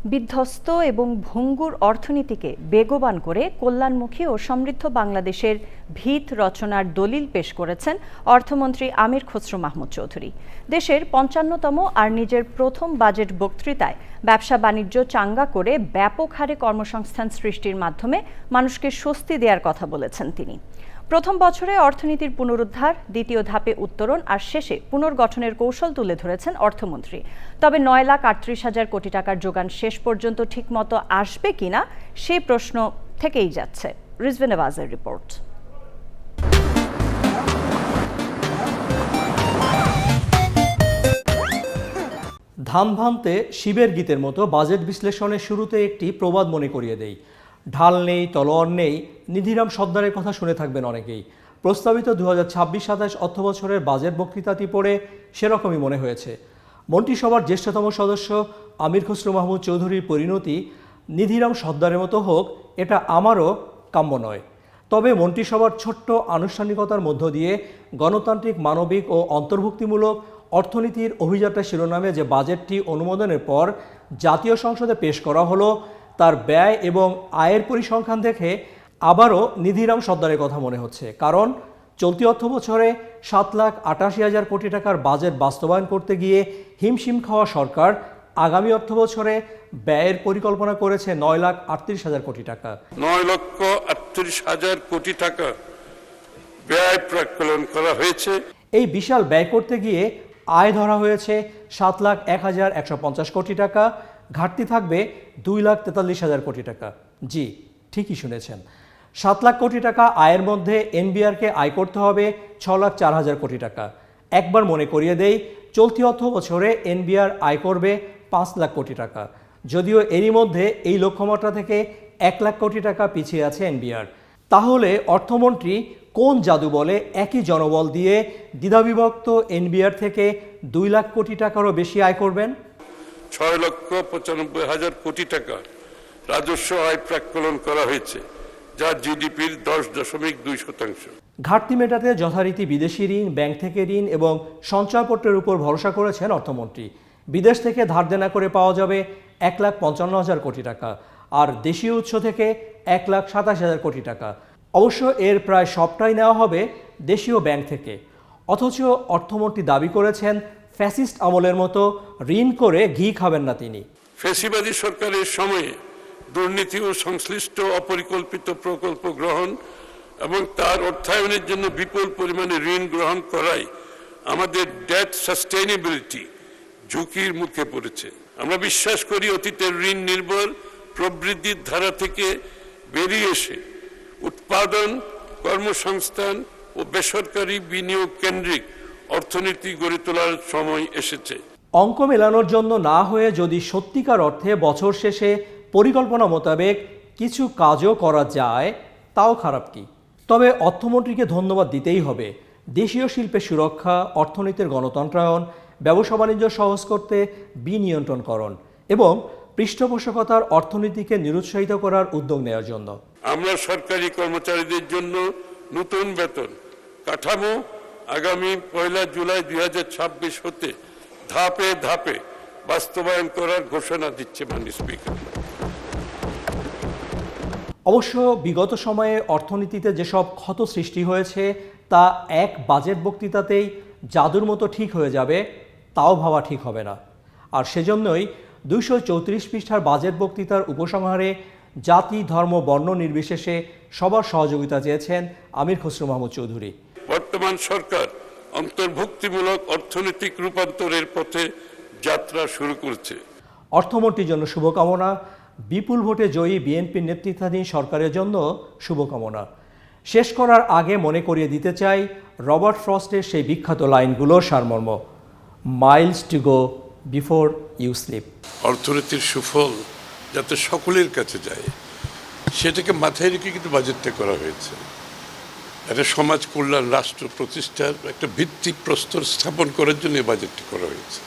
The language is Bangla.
বিধ্বস্ত এবং ভঙ্গুর অর্থনীতিকে বেগবান করে কল্যাণমুখী ও সমৃদ্ধ বাংলাদেশের ভিত রচনার দলিল পেশ করেছেন অর্থমন্ত্রী আমির খসরু মাহমুদ চৌধুরী। দেশের ৫৫তম আর নিজের প্রথম বাজেট বক্তৃতায় ব্যবসা বাণিজ্য চাঙ্গা করে ব্যাপক হারে কর্মসংস্থান সৃষ্টির মাধ্যমে মানুষকে স্বস্তি দেওয়ার কথা বলেছেন তিনি। প্রথম বছরে অর্থনীতির পুনরুদ্ধার, দ্বিতীয় ধাপে উত্তরণ আর শেষে পুনর্গঠনের কৌশল তুলে ধরেছেন অর্থমন্ত্রী। তবে ৯,৩৮,০০০ কোটি টাকার যোগান শেষ পর্যন্ত ঠিকমতো আসবে কিনা সেই প্রশ্ন থেকেই যাচ্ছে। রিজওয়ান নওয়াজের রিপোর্ট। ধান ভাঙতে শিবের গীতের মতো বাজেট বিশ্লেষণের শুরুতে একটি প্রবাদ মনে করিয়ে দেই। ঢাল নেই, তলোয়ার নেই, নিধিরাম সর্দারের কথা শুনে থাকবেন অনেকেই। প্রস্তাবিত ২০২৬-২৭ অর্থবছরের বাজেট বক্তৃতাটি পড়ে সেরকমই মনে হয়েছে। মন্ত্রিসভার জ্যেষ্ঠতম সদস্য আমির খসরু মাহমুদ চৌধুরীর পরিণতি নিধিরাম সর্দারের মতো হোক, এটা আমারও কাম্য নয়। তবে মন্ত্রিসভার ছোট্ট আনুষ্ঠানিকতার মধ্য দিয়ে গণতান্ত্রিক, মানবিক ও অন্তর্ভুক্তিমূলক অর্থনীতির অভিযাত্রা শিরোনামে যে বাজেটটি অনুমোদনের পর জাতীয় সংসদে পেশ করা হলো, তার ব্যয় এবং আয়ের পরিসংখ্যান দেখে আবারও নিধিরাম সর্দারের কথা মনে হচ্ছে। কারণ চলতি অর্থবছরে ৭,৮৮,০০০ কোটি টাকার বাজেট বাস্তবায়ন করতে গিয়ে হিমশিম খাওয়া সরকার আগামী অর্থবছরে ব্যয়ের পরিকল্পনা করেছে ৯,৩৮,০০০ কোটি টাকা। ৯,৩৮,০০০ কোটি টাকা ব্যয় প্রাক্কলন করা হয়েছে। এই বিশাল ব্যয় করতে গিয়ে আয় ধরা হয়েছে ৭,০১,১৫০ কোটি টাকা, ঘাটতি থাকবে ২,৪৩,০০০ কোটি টাকা। জি, ঠিকই শুনেছেন, ৭ লাখ কোটি টাকা আয়ের মধ্যে এনবিআরকে আয় করতে হবে ৬,০৪,০০০ কোটি টাকা। একবার মনে করিয়ে দেই, চলতি অর্থ বছরে এনবিআর আয় করবে ৫ লাখ কোটি টাকা। যদিও এরই মধ্যে এই লক্ষ্যমাত্রা থেকে ১ লাখ কোটি টাকা পিছিয়ে আছে এনবিআর। তাহলে অর্থমন্ত্রী কোন জাদু বলে একই জনবল দিয়ে দ্বিধাবিভক্ত এনবিআর থেকে ২ লাখ কোটি টাকারও বেশি আয় করবেন? ৬,৯৫,০০০ কোটি টাকা রাজস্ব আয় প্রাক্কলন করা হয়েছে, যা জিডিপির ১০.২%। ঘাটতি মেটাতে যথারীতি বিদেশি ঋণ, ব্যাংক থেকে ঋণ এবং সঞ্চয়পত্রের উপর ভরসা করেছেন অর্থমন্ত্রী। বিদেশ থেকে ধার দেনা করে পাওয়া যাবে ১,৫৫,০০০ কোটি টাকা, আর দেশীয় উৎস থেকে ১,২৭,০০০ কোটি টাকা। অবশ্য এর প্রায় সবটাই নেওয়া হবে দেশীয় ব্যাংক থেকে। অথচ অর্থমন্ত্রী দাবি করেছেন ফ্যাসিস্ট আমলের মতো ঋণ করে ঘি খাবেন না তিনি। ফ্যাসিবাদী সরকারের সময়ে দুর্নীতি ও সংশ্লিষ্ট অপরিকল্পিত প্রকল্প গ্রহণ এবং তার অর্থায়নের জন্য বিপুল পরিমাণে ঋণ গ্রহণ করায় আমাদের ডেট সাস্টেইনেবিলিটি ঝুঁকির মুখে পড়েছে। আমরা বিশ্বাস করি অতীতের ঋণ নির্ভর প্রবৃদ্ধির ধারা থেকে বেরিয়ে এসে উৎপাদন, কর্মসংস্থান ও বেসরকারি বিনিয়োগ কেন্দ্রিক অর্থনীতি গড়ে তোলার সময় এসেছে। অঙ্ক মেলানোর জন্য না হয়ে যদি সত্যিকার অর্থে বছর শেষে পরিকল্পনা মোতাবেক কিছু কাজও করা যায়, তাও খারাপ কি। তবে অর্থমন্ত্রীকে ধন্যবাদ দিতেই হবে। দেশীয় শিল্পের সুরক্ষা, অর্থনীতির গণতন্ত্রায়ন, ব্যবসা বাণিজ্য সহজ করতে বিনিয়ন্ত্রণকরণ এবং পৃষ্ঠপোষকতার অর্থনীতিকে নিরুৎসাহিত করার উদ্যোগ নেওয়ার জন্য। আমরা সরকারি কর্মচারীদের জন্য নতুন বেতন কাঠামো আগামী ১ জুলাই ২০২৬ হতে ধাপে ধাপে বাস্তবায়ন করার ঘোষণা দিচ্ছে মাননীয় স্পিকার। অবশ্য বিগত সময়ে অর্থনীতিতে যেসব ক্ষত সৃষ্টি হয়েছে তা এক বাজেট বক্তৃতাতেই জাদুর মতো ঠিক হয়ে যাবে, তাও ভাবা ঠিক হবে না। আর সেজন্যই ২৩৪ পৃষ্ঠার বাজেট বক্তৃতার উপসংহারে জাতি, ধর্ম, বর্ণ নির্বিশেষে সবার সহযোগিতা চেয়েছেন আমির খসরু মাহমুদ চৌধুরী। বর্তমান সরকার অন্তর্ভুক্তিমূলক অর্থনৈতিক রূপান্তরের পথে যাত্রা শুরু করেছে। অর্থমন্ত্রীর জন্য শুভকামনা, বিপুল ভোটে জয়ী বিএনপির নেতৃত্বাধীন সরকারের জন্য শুভকামনা। শেষ করার আগে মনে করিয়ে দিতে চাই রবার্ট ফ্রস্টের সেই বিখ্যাত লাইনগুলোর সারমর্ম, miles to go before you sleep. অর্থনীতির সুফল যাতে সকলের কাছে যায়, সেটাকে মাথায় রেখে কিন্তু বাজেটটা করা হয়েছে। একটা সমাজ কল্যাণ রাষ্ট্র প্রতিষ্ঠার একটা ভিত্তি প্রস্তর স্থাপন করার জন্য বাজেটটি করা হয়েছে।